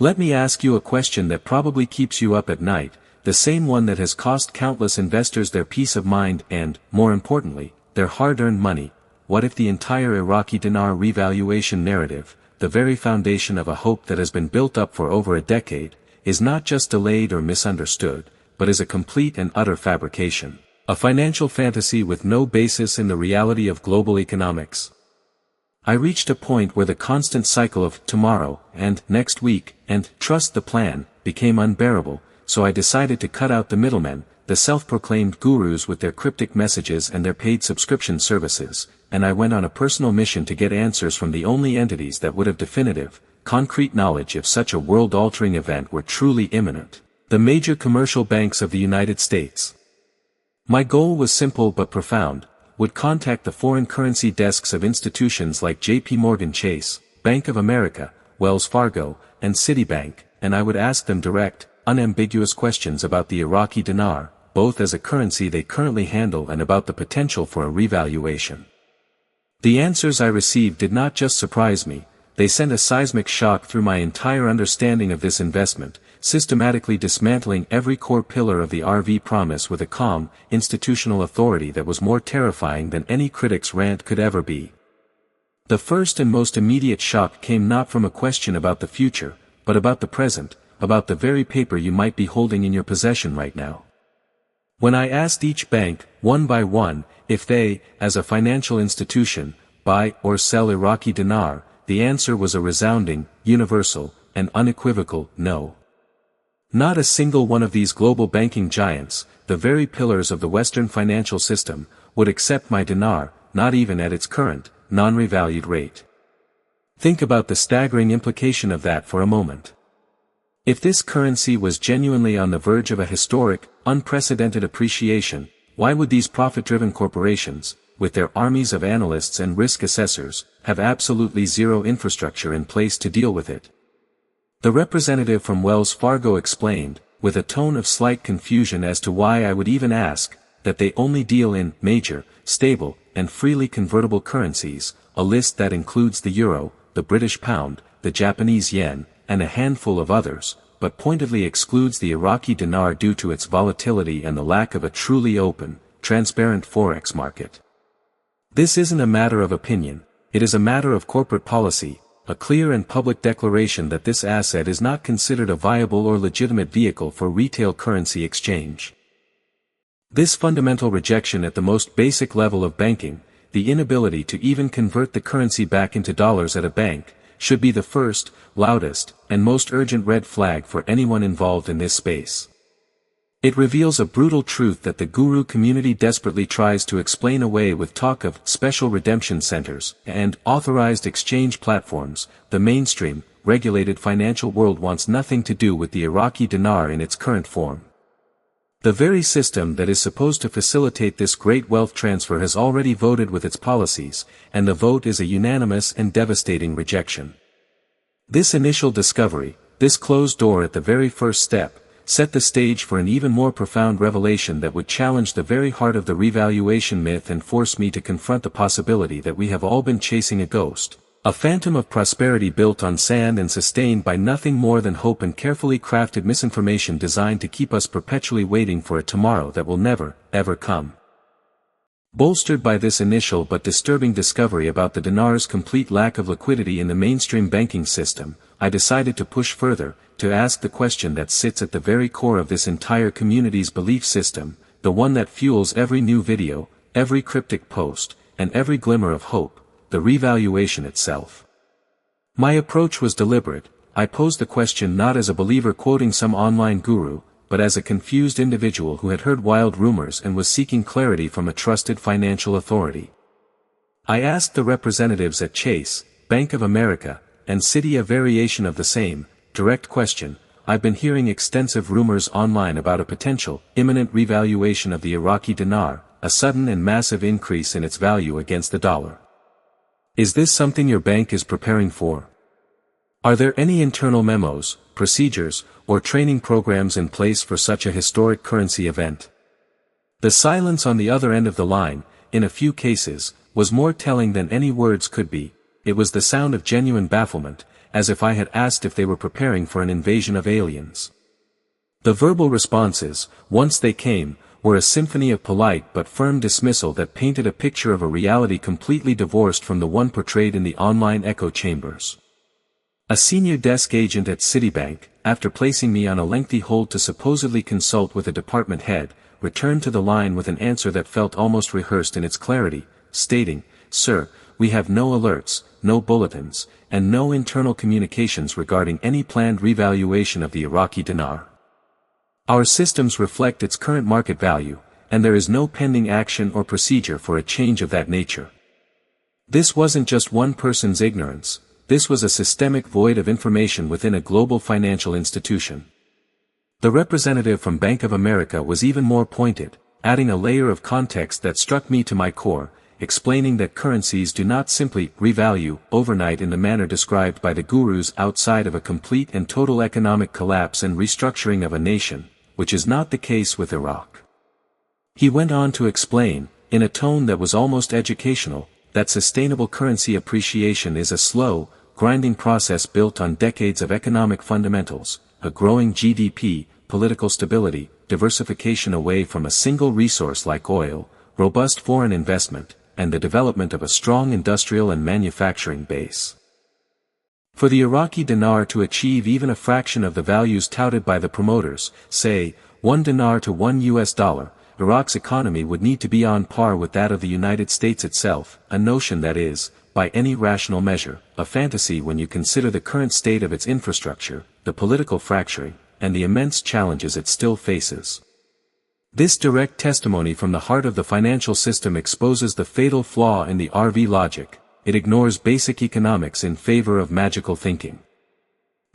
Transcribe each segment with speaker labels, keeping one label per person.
Speaker 1: Let me ask you a question that probably keeps you up at night, the same one that has cost countless investors their peace of mind and, more importantly, their hard-earned money. What if the entire Iraqi dinar revaluation narrative, the very foundation of a hope that has been built up for over a decade, is not just delayed or misunderstood, but is a complete and utter fabrication, a financial fantasy with no basis in the reality of global economics? I reached a point where the constant cycle of tomorrow, and next week, and trust the plan, became unbearable, so I decided to cut out the middlemen, the self-proclaimed gurus with their cryptic messages and their paid subscription services, and I went on a personal mission to get answers from the only entities that would have definitive, concrete knowledge if such a world-altering event were truly imminent: the major commercial banks of the United States. My goal was simple but profound: would contact the foreign currency desks of institutions like J.P. Morgan Chase, Bank of America, Wells Fargo, and Citibank, and I would ask them direct, unambiguous questions about the Iraqi dinar, both as a currency they currently handle and about the potential for a revaluation. The answers I received did not just surprise me, they sent a seismic shock through my entire understanding of this investment, systematically dismantling every core pillar of the RV promise with a calm, institutional authority that was more terrifying than any critic's rant could ever be. The first and most immediate shock came not from a question about the future, but about the present, about the very paper you might be holding in your possession right now. When I asked each bank, one by one, if they, as a financial institution, buy or sell Iraqi dinar, the answer was a resounding, universal, and unequivocal no. Not a single one of these global banking giants, the very pillars of the Western financial system, would accept my dinar, not even at its current, non-revalued rate. Think about the staggering implication of that for a moment. If this currency was genuinely on the verge of a historic, unprecedented appreciation, why would these profit-driven corporations, with their armies of analysts and risk assessors, have absolutely zero infrastructure in place to deal with it? The representative from Wells Fargo explained, with a tone of slight confusion as to why I would even ask, that they only deal in major, stable, and freely convertible currencies, a list that includes the euro, the British pound, the Japanese yen, and a handful of others, but pointedly excludes the Iraqi dinar due to its volatility and the lack of a truly open, transparent forex market. This isn't a matter of opinion, it is a matter of corporate policy, a clear and public declaration that this asset is not considered a viable or legitimate vehicle for retail currency exchange. This fundamental rejection at the most basic level of banking, the inability to even convert the currency back into dollars at a bank, should be the first, loudest, and most urgent red flag for anyone involved in this space. It reveals a brutal truth that the guru community desperately tries to explain away with talk of special redemption centers and authorized exchange platforms. The mainstream, regulated financial world wants nothing to do with the Iraqi dinar in its current form. The very system that is supposed to facilitate this great wealth transfer has already voted with its policies, and the vote is a unanimous and devastating rejection. This initial discovery, this closed door at the very first step, set the stage for an even more profound revelation that would challenge the very heart of the revaluation myth and force me to confront the possibility that we have all been chasing a ghost, a phantom of prosperity built on sand and sustained by nothing more than hope and carefully crafted misinformation designed to keep us perpetually waiting for a tomorrow that will never, ever come. Bolstered by this initial but disturbing discovery about the dinar's complete lack of liquidity in the mainstream banking system, I decided to push further, to ask the question that sits at the very core of this entire community's belief system, the one that fuels every new video, every cryptic post, and every glimmer of hope: the revaluation itself. My approach was deliberate. I posed the question not as a believer quoting some online guru, but as a confused individual who had heard wild rumors and was seeking clarity from a trusted financial authority. I asked the representatives at Chase, Bank of America, and Citi a variation of the same, direct question: I've been hearing extensive rumors online about a potential, imminent revaluation of the Iraqi dinar, a sudden and massive increase in its value against the dollar. Is this something your bank is preparing for? Are there any internal memos, procedures, or training programs in place for such a historic currency event? The silence on the other end of the line, in a few cases, was more telling than any words could be. It was the sound of genuine bafflement, as if I had asked if they were preparing for an invasion of aliens. The verbal responses, once they came, were a symphony of polite but firm dismissal that painted a picture of a reality completely divorced from the one portrayed in the online echo chambers. A senior desk agent at Citibank, after placing me on a lengthy hold to supposedly consult with a department head, returned to the line with an answer that felt almost rehearsed in its clarity, stating, "Sir, we have no alerts, no bulletins, and no internal communications regarding any planned revaluation of the Iraqi dinar. Our systems reflect its current market value, and there is no pending action or procedure for a change of that nature." This wasn't just one person's ignorance, this was a systemic void of information within a global financial institution. The representative from Bank of America was even more pointed, adding a layer of context that struck me to my core, explaining that currencies do not simply revalue overnight in the manner described by the gurus outside of a complete and total economic collapse and restructuring of a nation, which is not the case with Iraq. He went on to explain, in a tone that was almost educational, that sustainable currency appreciation is a slow, grinding process built on decades of economic fundamentals, a growing GDP, political stability, diversification away from a single resource like oil, robust foreign investment, and the development of a strong industrial and manufacturing base. For the Iraqi dinar to achieve even a fraction of the values touted by the promoters, say, 1 dinar to $1, Iraq's economy would need to be on par with that of the United States itself, a notion that is, by any rational measure, a fantasy when you consider the current state of its infrastructure, the political fracturing, and the immense challenges it still faces. This direct testimony from the heart of the financial system exposes the fatal flaw in the RV logic. It ignores basic economics in favor of magical thinking.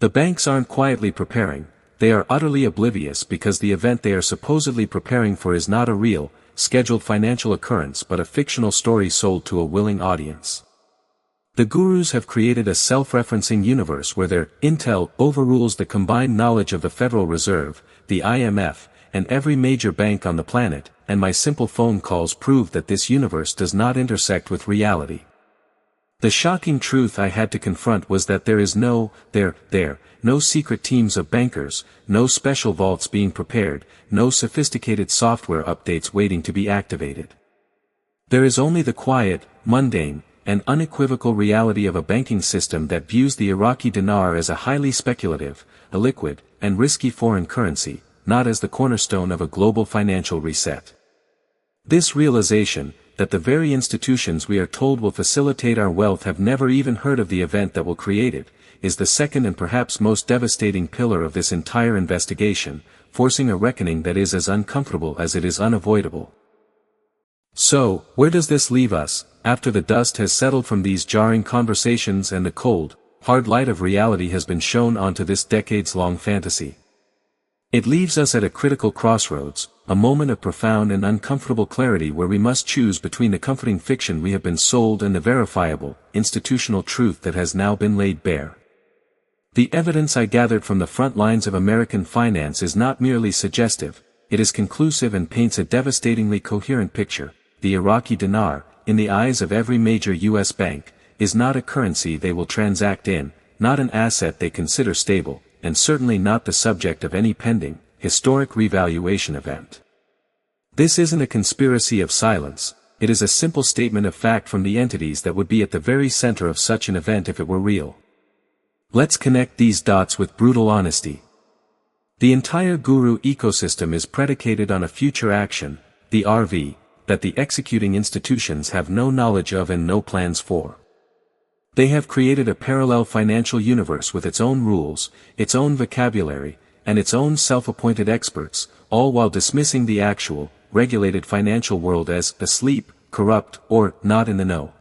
Speaker 1: The banks aren't quietly preparing, they are utterly oblivious because the event they are supposedly preparing for is not a real, scheduled financial occurrence but a fictional story sold to a willing audience. The gurus have created a self-referencing universe where their intel overrules the combined knowledge of the Federal Reserve, the IMF, and every major bank on the planet, and my simple phone calls prove that this universe does not intersect with reality. The shocking truth I had to confront was that there is no secret teams of bankers, no special vaults being prepared, no sophisticated software updates waiting to be activated. There is only the quiet, mundane, and unequivocal reality of a banking system that views the Iraqi dinar as a highly speculative, illiquid, and risky foreign currency, not as the cornerstone of a global financial reset. This realization, that the very institutions we are told will facilitate our wealth have never even heard of the event that will create it, is the second and perhaps most devastating pillar of this entire investigation, forcing a reckoning that is as uncomfortable as it is unavoidable. So, where does this leave us, after the dust has settled from these jarring conversations and the cold, hard light of reality has been shone onto this decades-long fantasy? It leaves us at a critical crossroads, a moment of profound and uncomfortable clarity where we must choose between the comforting fiction we have been sold and the verifiable, institutional truth that has now been laid bare. The evidence I gathered from the front lines of American finance is not merely suggestive, it is conclusive and paints a devastatingly coherent picture. The Iraqi dinar, in the eyes of every major U.S. bank, is not a currency they will transact in, not an asset they consider stable, and certainly not the subject of any pending, historic revaluation event. This isn't a conspiracy of silence, it is a simple statement of fact from the entities that would be at the very center of such an event if it were real. Let's connect these dots with brutal honesty. The entire guru ecosystem is predicated on a future action, the RV, that the executing institutions have no knowledge of and no plans for. They have created a parallel financial universe with its own rules, its own vocabulary, and its own self-appointed experts, all while dismissing the actual, regulated financial world as asleep, corrupt, or not in the know.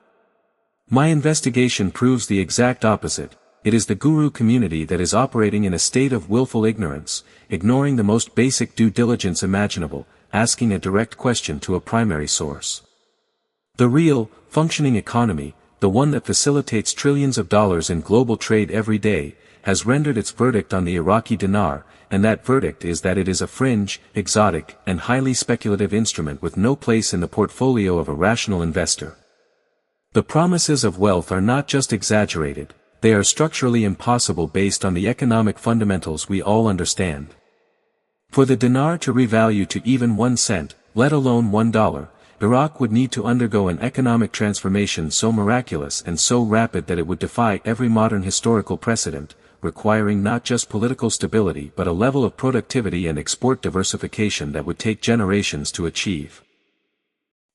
Speaker 1: My investigation proves the exact opposite. It is the guru community that is operating in a state of willful ignorance, ignoring the most basic due diligence imaginable, asking a direct question to a primary source. The real, functioning economy, the one that facilitates trillions of dollars in global trade every day, has rendered its verdict on the Iraqi dinar, and that verdict is that it is a fringe, exotic, and highly speculative instrument with no place in the portfolio of a rational investor. The promises of wealth are not just exaggerated, they are structurally impossible based on the economic fundamentals we all understand. For the dinar to revalue to even 1 cent, let alone $1, Iraq would need to undergo an economic transformation so miraculous and so rapid that it would defy every modern historical precedent, requiring not just political stability but a level of productivity and export diversification that would take generations to achieve.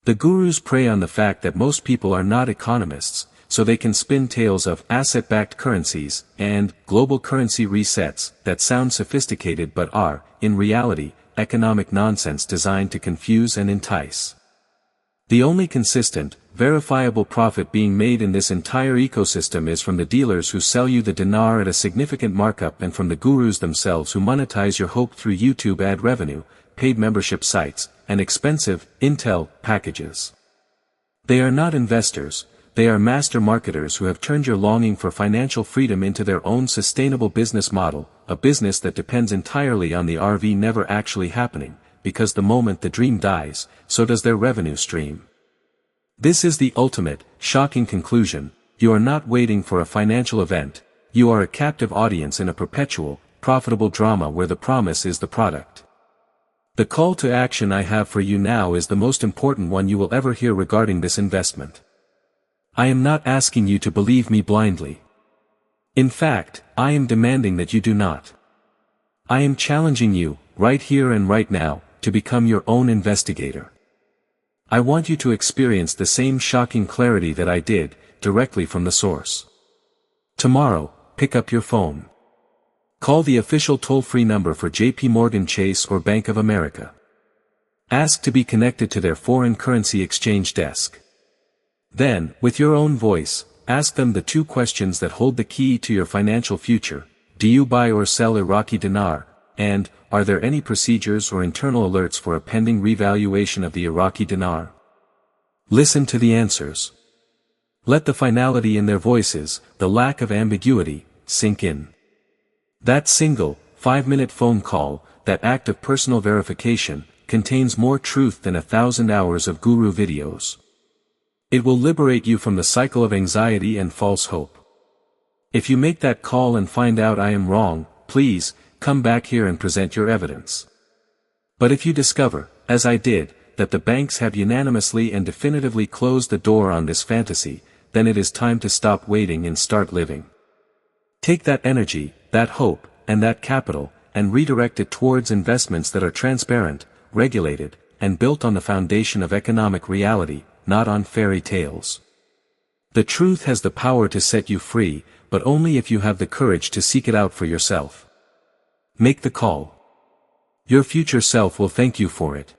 Speaker 1: The gurus prey on the fact that most people are not economists, so they can spin tales of asset-backed currencies and global currency resets that sound sophisticated but are, in reality, economic nonsense designed to confuse and entice. The only consistent, verifiable profit being made in this entire ecosystem is from the dealers who sell you the dinar at a significant markup and from the gurus themselves who monetize your hope through YouTube ad revenue, paid membership sites, and expensive intel packages. They are not investors, they are master marketers who have turned your longing for financial freedom into their own sustainable business model, a business that depends entirely on the RV never actually happening, because the moment the dream dies, so does their revenue stream. This is the ultimate, shocking conclusion: you are not waiting for a financial event, you are a captive audience in a perpetual, profitable drama where the promise is the product. The call to action I have for you now is the most important one you will ever hear regarding this investment. I am not asking you to believe me blindly. In fact, I am demanding that you do not. I am challenging you, right here and right now, to become your own investigator. I want you to experience the same shocking clarity that I did, directly from the source. Tomorrow, pick up your phone. Call the official toll-free number for JP Morgan Chase or Bank of America. Ask to be connected to their foreign currency exchange desk. Then, with your own voice, ask them the 2 questions that hold the key to your financial future: do you buy or sell Iraqi dinar, and, are there any procedures or internal alerts for a pending revaluation of the Iraqi dinar? Listen to the answers. Let the finality in their voices, the lack of ambiguity, sink in. That single, 5-minute phone call, that act of personal verification, contains more truth than 1,000 hours of guru videos. It will liberate you from the cycle of anxiety and false hope. If you make that call and find out I am wrong, please, come back here and present your evidence. But if you discover, as I did, that the banks have unanimously and definitively closed the door on this fantasy, then it is time to stop waiting and start living. Take that energy, that hope, and that capital, and redirect it towards investments that are transparent, regulated, and built on the foundation of economic reality, not on fairy tales. The truth has the power to set you free, but only if you have the courage to seek it out for yourself. Make the call. Your future self will thank you for it.